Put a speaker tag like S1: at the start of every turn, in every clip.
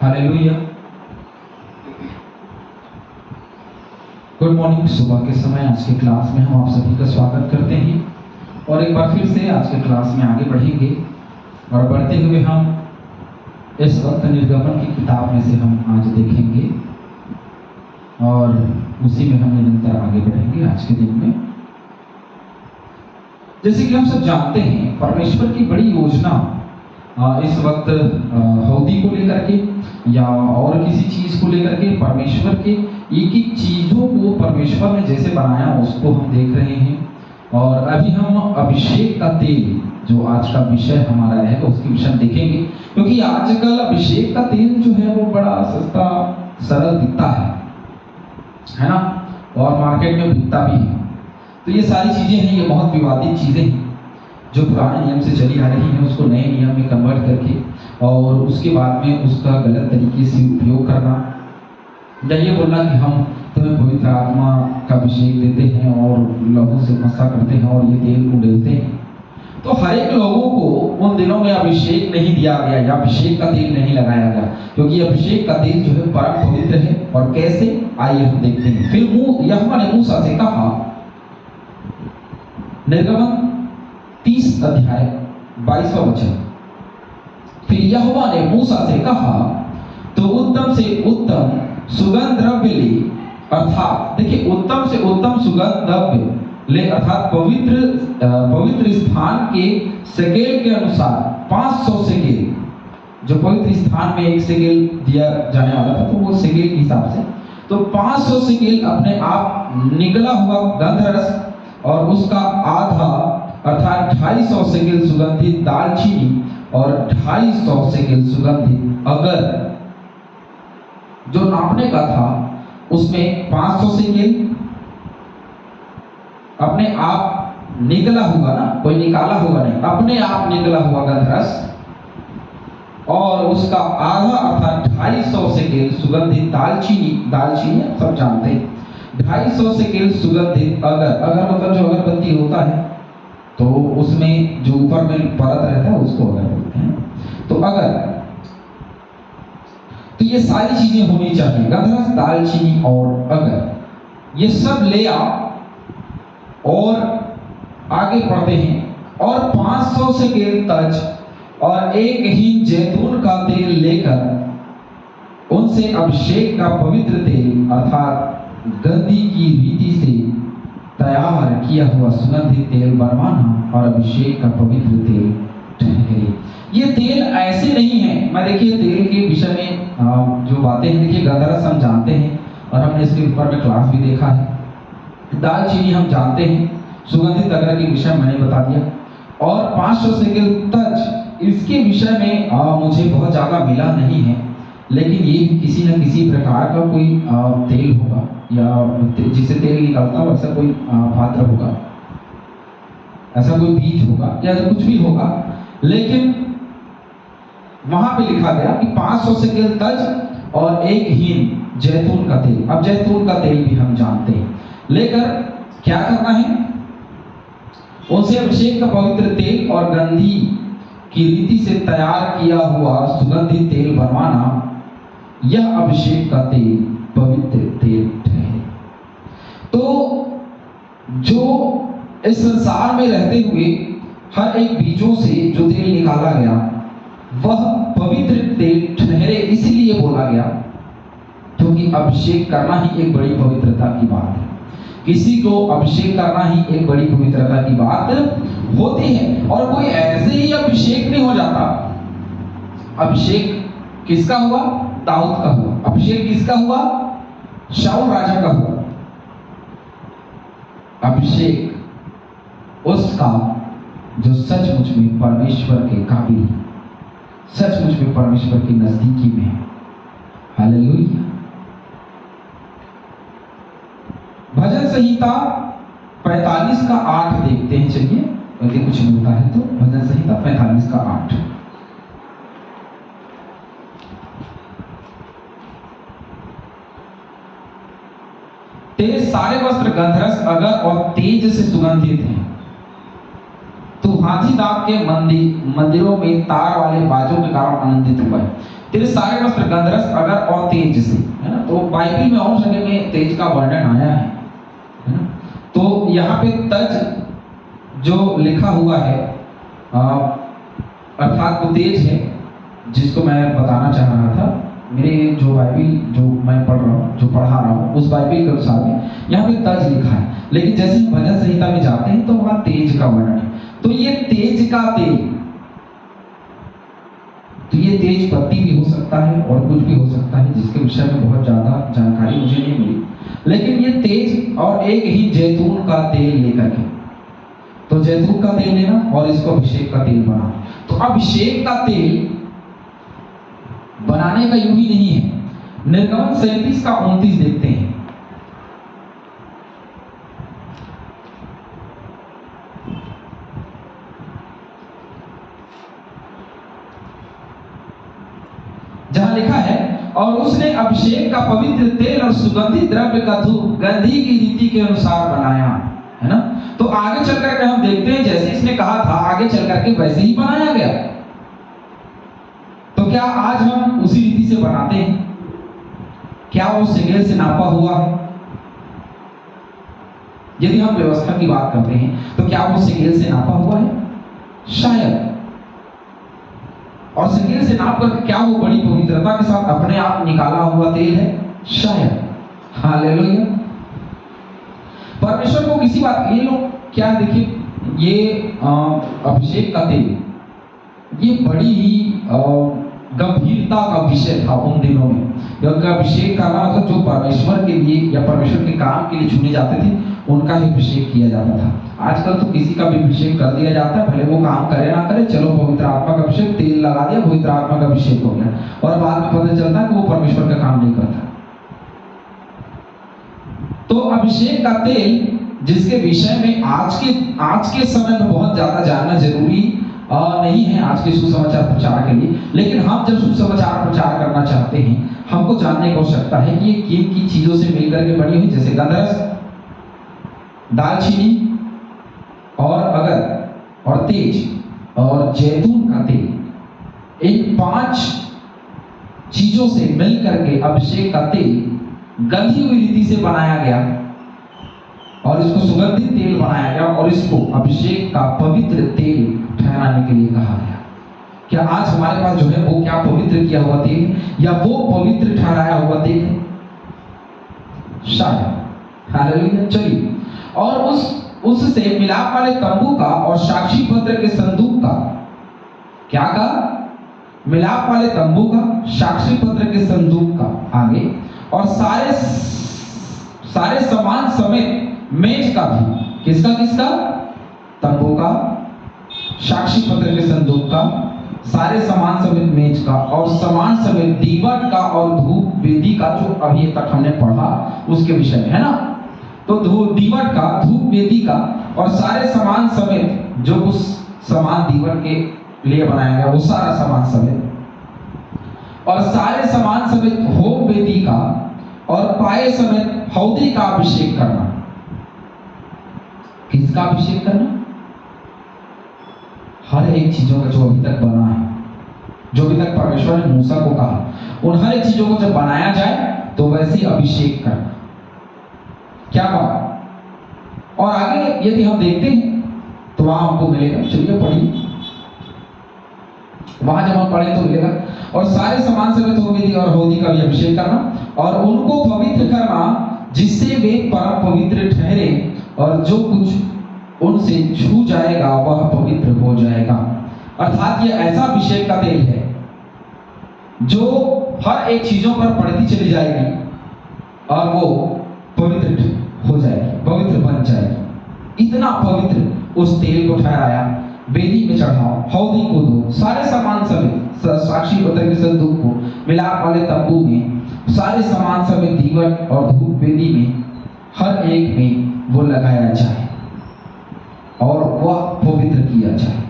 S1: Hallelujah. Good morning. सुबह के समय आज के क्लास में हम आप सभी का स्वागत करते हैं और एक बार फिर से आज के क्लास में आगे बढ़ेंगे और बढ़ते हुए हम इस वक्त निर्गमन की किताब में से हम आज देखेंगे और उसी में हम निरंतर आगे बढ़ेंगे आज के दिन में। जैसे कि हम सब जानते हैं, परमेश्वर की बड़ी योजना इस वक्त हौदी को लेकर के या और किसी चीज को लेकर के, परमेश्वर के एक एक चीजों को परमेश्वर ने जैसे बनाया उसको हम देख रहे हैं। और अभी हम अभिषेक का तेल, जो आज का विषय हमारा रहेगा, उसके विषय में देखेंगे, क्योंकि आजकल अभिषेक का तेल जो है वो बड़ा सस्ता सरल दिखता है ना, और मार्केट में बिकता भी है। तो ये सारी चीजें हैं, ये बहुत विवादित चीजें हैं जो पुराने नियम से चली आ रही हैं, उसको नए नियम में कन्वर्ट करके और उसके बाद में उसका गलत तरीके से उपयोग करना, या ये बोलना कि हम तुम्हें पवित्र आत्मा का अभिषेक देते हैं और लहू से मसा करते हैं और ये तेल उड़ेलते हैं। तो हर एक लोगों को उन दिनों में अभिषेक नहीं दिया गया या अभिषेक का तेल नहीं लगाया गया, क्योंकि अभिषेक का तेल जो है परम पवित्र है। और कैसे, आइए हम देखते हैं। फिर यहोवा ने मूसा से कहा, निर्गमन 30 अध्याय 22वां वचन। फिर यहोवा ने मूसा से कहा, तो उत्तम से उत्तम सुगंध द्रव्य ले, अर्थात देखिए, उत्तम से उत्तम सुगंध द्रव्य ले, अर्थात पवित्र स्थान के सेकेल के अनुसार 500 सेकेल, जो पवित्र स्थान में एक सेकेल दिया जाने वाला था, तो वो सेकेल के हिसाब से, तो 500 सेकेल अपने आप निकला हुआ गंधरस और उसका आधा अर्थात 250 सेकेल सुगंधित दालचीनी और 250 सेकेल सुगंधित अगर, जो नापने का था उसमें 500 सेकेल अपने आप निकला हुआ ना, कोई निकाला हुआ नहीं, अपने आप निकला हुआ गंधरस, और उसका आधा अर्थात 250 सेकेल सुगंधित दालचीनी सब जानते हैं, 250 सेकेल सुगंधित अगर मतलब जो अगरबत्ती होता है तो उसमें जो ऊपर में परत रहता है उसको अगर बोलते हैं। तो अगर, तो ये सारी चीजें होनी चाहिए, गंधरस, दालचीनी और अगर, ये सब ले आओ और आगे बढ़ते हैं। और 500 सेकेल तज और एक ही जैतून का तेल लेकर उनसे अभिषेक का पवित्र तेल अर्थात गंधी की रीति से तैयार किया हुआ सुगंधित तेल बनवाना और अभिषेक का पवित्र तेल ठहरे। ये तेल ऐसे नहीं है, मैं देखिए तेल के विषय में जो बातें हैं, देखिए गंधरस हम जानते हैं और हमने इसके ऊपर में क्लास भी देखा है, दालचीनी हम जानते हैं, सुगंधित अगर के विषय मैंने बता दिया, और 500 सेकेल तज, इसके विषय में मुझे बहुत ज़्यादा मिला नहीं है, लेकिन ये किसी न किसी प्रकार का कोई तेल होगा या जिससे तेल निकलता हो, ऐसा कोई पात्र होगा, ऐसा कोई बीज होगा या कुछ भी होगा। लेकिन वहां पे लिखा गया कि 500 सेकेल तज और एक हीन जैतून का तेल। अब जैतून का तेल भी हम जानते हैं, लेकर क्या करना है, उनसे अभिषेक का पवित्र तेल और गंधी की रीति से तैयार किया हुआ सुगंधित तेल बनवाना, यह अभिषेक का तेल पवित्र तेल ठहरे। तो जो इस संसार में रहते हुए हर एक बीजों से जो तेल निकाला गया वह पवित्र तेल ठहरे, इसलिए बोला गया क्योंकि अभिषेक करना ही एक बड़ी पवित्रता की बात है। किसी को अभिषेक करना ही एक बड़ी पवित्रता की बात होती है, और कोई ऐसे ही अभिषेक नहीं हो जाता। अभिषेक किसका हुआ? दाऊद का हुआ। अभिषेक किसका हुआ? शाऊल राजा का हुआ। अभिषेक उसका जो सचमुच में परमेश्वर के काबिल, सचमुच में परमेश्वर की नजदीकी में है। हालेलुया। भजन संहिता 45 का 8 देखते हैं, चलिए, यदि कुछ मिलता है तो। भजन संहिता 45 का 8। तेरे सारे वस्त्र गंधरस अगर और तेज से सुगंधित हैं, तो हाथी दाग के मंदिरों में तार वाले बाजों के कारण आनंदित हुआ है। तेरे सारे वस्त्र गंधरस, अगर और तेज से, है ना। तो बाइबल में और जगह में तेज का वर्णन आया है ना। तो यहाँ पे तज जो लिखा हुआ है अर्थात वो तेज है, जिसको मैं बताना चाह रहा था। मेरे जो बाइबल जो मैं पढ़ रहा हूँ, जो पढ़ा रहा हूँ, उस बाइबल के अनुसार में यहाँ पे तज लिखा है, लेकिन जैसे हम भजन संहिता में जाते हैं तो वहाँ तेज का वर्णन है। तो ये तेज का तेल, तो ये तेज पत्ती भी हो सकता है और कुछ भी हो सकता है, जिसके विषय में बहुत ज्यादा जानकारी मुझे नहीं मिली, लेकिन ये तेज और एक ही जैतून का तेल लेकर के, तो जैतून का तेल लेना और इसको अभिषेक का तेल बनाना। तो अभिषेक का तेल बनाने का यूं ही नहीं है। निर्गमन 37 का 29 देखते हैं। जहां लिखा है, और उसने अभिषेक का पवित्र तेल और सुगंधित द्रव्य का धूप गंधी की रीति के अनुसार बनाया, है ना। तो आगे चल करके हम देखते हैं, जैसे इसने कहा था आगे चल करके वैसे ही बनाया गया। तो क्या आज हम उसी रीति से बनाते हैं? क्या वो सिकेल से नापा हुआ है? यदि हम व्यवस्था की बात करते हैं तो क्या वो सिकेल से नापा हुआ है? शायद। और सिकेल से नाप कर क्या वो बड़ी पवित्रता के साथ अपने आप निकाला हुआ तेल है? शायद। हालेलुया। परमेश्वर को किसी बात, ये लोग क्या, देखिए ये अभिषेक का तेल, ये बड़ी ही गंभीरता का विषय था उन दिनों में। क्योंकि अभिषेक करना मतलब जो परमेश्वर के लिए या परमेश्वर के काम के लिए चुने जाते थे, उनका ही अभिषेक किया जाता था। आजकल तो किसी का भी अभिषेक कर दिया जाता है, भले वो काम करे ना करे, चलो पवित्र आत्मा का अभिषेक, तेल लगा दिया, पवित्र आत्मा का अभिषेक हो गया, और बाद में पता चलता है कि वो परमेश्वर का काम नहीं करता। तो अभिषेक का तेल, जिसके विषय में आज के समय में बहुत ज्यादा जानना जरूरी नहीं है आज के सुसमाचार प्रचार के लिए, लेकिन हम जब सुसमाचार प्रचार करना चाहते हैं, हमको जानने की आवश्यकता है कि ये किन किन चीजों से मिलकर के बनी हुई, जैसे गंधरस, दालचीनी और अगर और तेज और जैतून का तेल, इन 5 चीजों से मिलकर के अभिषेक का तेल गंधी हुई रीति से बनाया गया और इसको सुगंधित तेल बनाया गया और इसको अभिषेक का पवित्र तेल ठहराने के लिए कहा गया। क्या आज हमारे पास जो है वो क्या पवित्र किया हुआ तेल है या वो पवित्र ठहराया हुआ तेल है? शायद। हालेलुया। चलिए, और उससे मिलाप वाले तंबू का और साक्षी पत्र के संदूक का, क्या कहा? मिलाप वाले तंबू का, साक्षी पत्र के संदूक का, आगे, और सारे सामान समेत मेज का भी, किसका? तंबू का, साक्षी पत्र के संदूक का, सारे सामान समेत मेज का, और सामान समेत दीवट का और धूप वेदी का, जो अभी तक हमने पढ़ा उसके विषय में, है ना। तो दीवट का, धूप वेदी का और सारे सामान समेत, जो उस सामान दीवट के लिए बनाया गया वो सारा सामान समेत, और सारे सामान समेत होम वेदी का और पाए समेत हौदी का अभिषेक करना। किसका अभिषेक करना? हर एक चीजों का जो अभी तक बना है, जो अभी तक परमेश्वर ने मूसा को कहा, उन हर एक चीजों को जब बनाया जाए तो वैसे अभिषेक करना। क्या बात। और आगे यदि हम देखते हैं तो वहां हमको मिलेगा, चलिए पढ़िए, वहां जब हम पढ़े तो मिलेगा, और सारे सामान समेत होम और हौदी का भी अभिषेक करना और उनको पवित्र करना, जिससे वे परम पवित्र ठहरे, और जो कुछ उनसे छू जाएगा वह पवित्र हो जाएगा। अर्थात ये ऐसा अभिषेक का तेल है जो हर एक चीजों पर पड़ती चली जाएगी और वो पवित्र हो जाएगी, पवित्र बन जाएगी। इतना पवित्र उस तेल को ठहराया, वेदी में चढ़ाओ, हौदी को दो, सारे सामान समेत साक्षी पत्र के संदूक को, मिलाप वाले तंबू में, सारे सामान समेत दीवट और धूप वेदी में, हर एक में वो लगाया जाए और वह पवित्र किया जाए।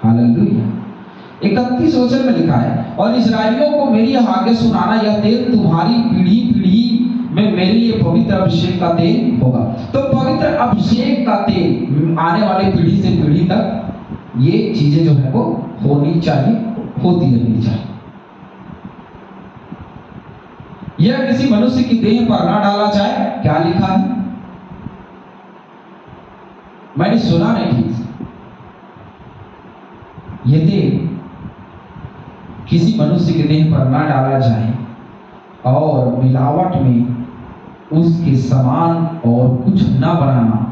S1: हालेलुया। 31 वचन में लिखा है, और इस्राएलियों को मेरी आज्ञा सुनाना, यह तेल तुम्हारी पीढ़ी पीढ़ी में मेरे लिए पवित्र अभिषेक का तेल होगा। तो पवित्र अभिषेक का तेल आने वाली पीढ़ी से पीढ़ी तक ये चीजें जो है वो होनी चाहिए, होती रहनी चाहिए। यह किसी मनुष्य की देह पर ना डाला जाए। क्या लिखा है? मैंने सुना नहीं ठीक से। ये तेल किसी मनुष्य के देह पर ना डाला जाए और मिलावट में उसके समान और कुछ ना बनाना।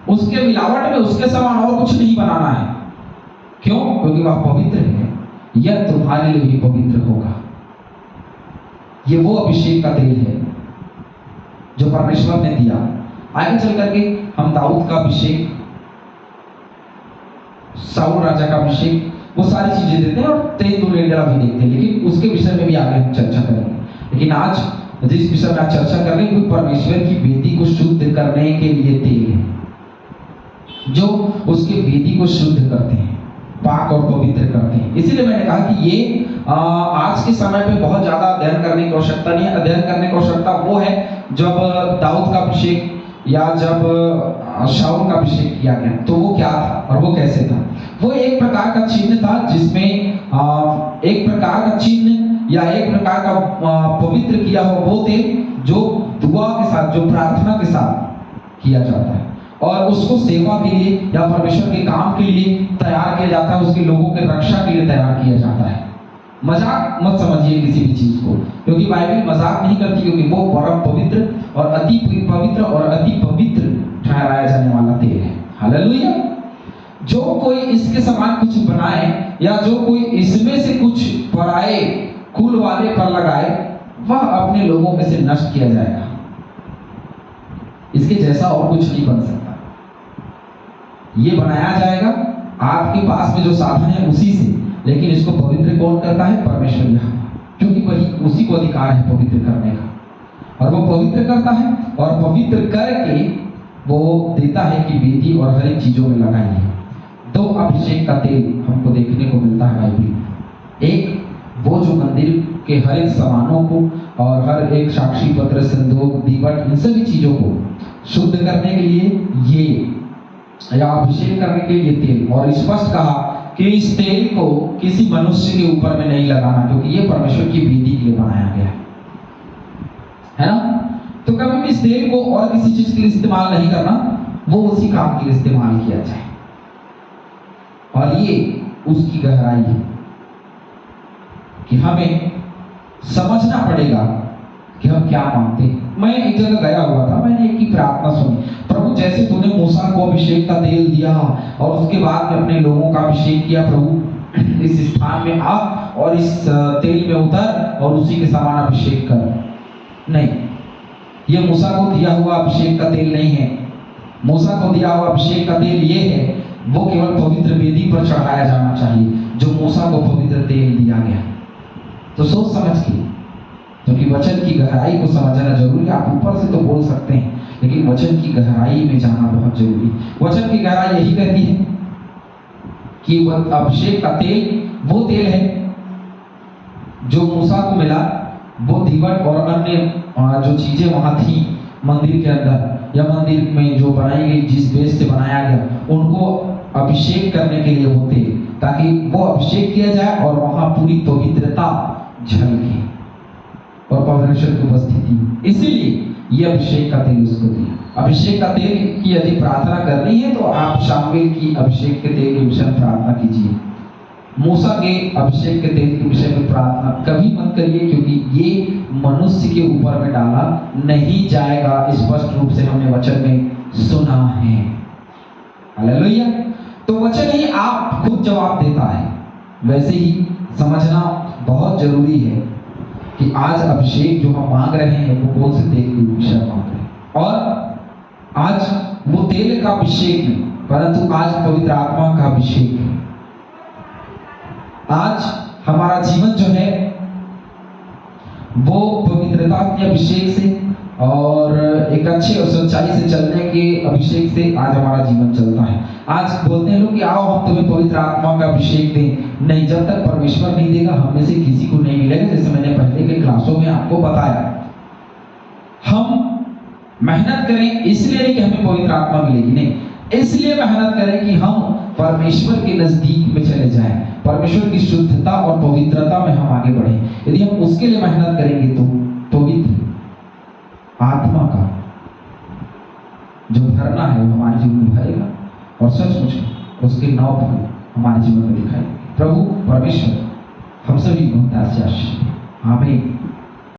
S1: उसके मिलावट में उसके समान और कुछ नहीं बनाना है। क्यों? क्योंकि वह पवित्र है, यह तुम्हारे लिए भी पवित्र होगा। ये वो अभिषेक का तेल है जो परमेश्वर ने दिया। आगे चल करके हम दाऊद का अभिषेक, साउल राजा का अभिषेक, वो सारी चीजें देते हैं और तेल तो लेडरा भी देखते हैं, लेकिन उसके विषय में भी आगे हम चर्चा करेंगे। लेकिन आज जिस विषय में आज चर्चा कर रहे हैं वो परमेश्वर की वेदी को शुद्ध करने के लिए तेल है, जो उसके वेदी को शुद्ध करते हैं, पाक और पवित्र करते हैं। इसीलिए मैंने कहा कि ये आज के समय पे बहुत ज्यादा अध्ययन करने की आवश्यकता नहीं है। अध्ययन करने की आवश्यकता वो है जब दाऊद का अभिषेक या जब शाऊल का अभिषेक किया गया, तो वो क्या था और वो कैसे था। वो एक प्रकार का चिन्ह था जिसमें एक प्रकार का चिन्ह या एक प्रकार का पवित्र किया हुआ वो तेल जो दुआ के साथ, जो प्रार्थना के साथ किया जाता है और उसको सेवा के लिए या परमेश्वर के काम के लिए तैयार किया जाता है, उसके लोगों के रक्षा के लिए तैयार किया जाता है। मजाक मत समझिए किसी भी चीज को, क्योंकि बाइबल मजाक नहीं करती, क्योंकि वो परम पवित्र और अति पवित्र और अति पवित्र ठहराया जाने वाला तेल है। हालेलुया। जो कोई इसके समान कुछ बनाए या जो कोई इसमें से कुछ पराए कुल वाले पर लगाए, वह अपने लोगों में से नष्ट किया जाएगा। इसके जैसा और कुछ नहीं बन सकता। ये बनाया जाएगा आपके पास में जो साधन है उसी से, लेकिन इसको पवित्र कौन करता है? परमेश्वर यहोवा, क्योंकि वही उसी को अधिकार है पवित्र करने का। और वो पवित्र करता है और पवित्र करके वो देता है कि वेदी और हर एक चीजों में लगाइए। दो अभिषेक का तेल हमको देखने को मिलता है बाइबल में। एक वो जो मंदिर के हर एक सामानों को और हर एक साक्षी पत्र, संदूक, दीवट, इन सभी चीजों को शुद्ध करने के लिए ये या अभिषेक करने के लिए तेल, और स्पष्ट कहा कि इस तेल को किसी मनुष्य के ऊपर में नहीं लगाना, क्योंकि ये परमेश्वर की वेदी के लिए बनाया गया है ना। तो कभी भी इस तेल को और किसी चीज के लिए इस्तेमाल नहीं करना, वो उसी काम के लिए इस्तेमाल किया जाए। और ये उसकी गहराई है कि हमें समझना पड़ेगा कि हम क्या मांगते हैं। मैं एक जगह गया हुआ था, मैंने एक की प्रार्थना सुनी, प्रभु जैसे तूने मूसा को अभिषेक का तेल दिया और उसके बाद में अपने लोगों का अभिषेक किया, प्रभु इस स्थान में आ और इस तेल में उतर और उसी के समान अभिषेक कर। नहीं, ये मूसा को दिया हुआ अभिषेक का तेल नहीं है। मूसा को दिया हुआ अभिषेक का तेल ये है, वो केवल पवित्र वेदी पर चढ़ाया जाना चाहिए, जो मूसा को पवित्र तेल दिया गया। तो सोच समझ के, क्योंकि वचन की गहराई को समझना जरूरी है। आप ऊपर से तो बोल सकते हैं, लेकिन वचन की गहराई में जाना बहुत जरूरी है। वचन की गहराई यही कहती है कि वह अभिषेक का तेल वो तेल है जो मूसा को मिला, वो दीवट और अन्य जो चीजें वहां थी मंदिर के अंदर या मंदिर में जो बनाई गई, जिस बेस से बनाया गया, उनको अभिषेक करने के लिए वो तेल, ताकि वो अभिषेक किया जाए और वहां पूरी पवित्रता झलके और परमेश्वर की उपस्थिति। इसीलिए ये अभिषेक का तेल उसको दिया। अभिषेक का तेल की यदि प्रार्थना करनी है तो आप शामिल की अभिषेक के तेल के विषय में प्रार्थना कीजिए। मूसा के अभिषेक के तेल के विषय में प्रार्थना कभी मत करिए, क्योंकि ये मनुष्य के ऊपर में डाला नहीं जाएगा। स्पष्ट रूप से हमने वचन में सुना है। हालेलुया। तो वचन ही आप खुद जवाब देता है। वैसे ही समझना बहुत जरूरी है कि आज अभिषेक जो हम मांग रहे हैं वो कौन से तेल के विषय मांग रहे हैं। और आज वो तेल का अभिषेक नहीं, परंतु आज पवित्र आत्मा का अभिषेक है। आज हमारा जीवन जो है वो पवित्रता के अभिषेक से और एक अच्छे और सच्चाई से चलने के अभिषेक से आज हमारा जीवन चलता है। आज बोलते हैं लोग कि आओ हम तुम्हें पवित्र आत्मा का अभिषेक दें। नहीं, जब तक परमेश्वर नहीं देगा हम में से किसी को नहीं मिलेगा। जैसे मैंने पहले के क्लासों में आपको बताया, हम मेहनत करें इसलिए नहीं कि हमें पवित्र आत्मा मिलेगी, नहीं, इसलिए मेहनत करें कि हम परमेश्वर के नजदीक में चले जाएं, परमेश्वर की शुद्धता और पवित्रता में हम आगे बढ़ें। यदि हम उसके लिए मेहनत करेंगे तो पवित्र आत्मा का जो धरना है वो हमारे जीवन में भरेगा और सचमुच उसके 9 फल हमारे जीवन में दिखाई। प्रभु परमेश्वर हम सभी को आशीष। आमीन।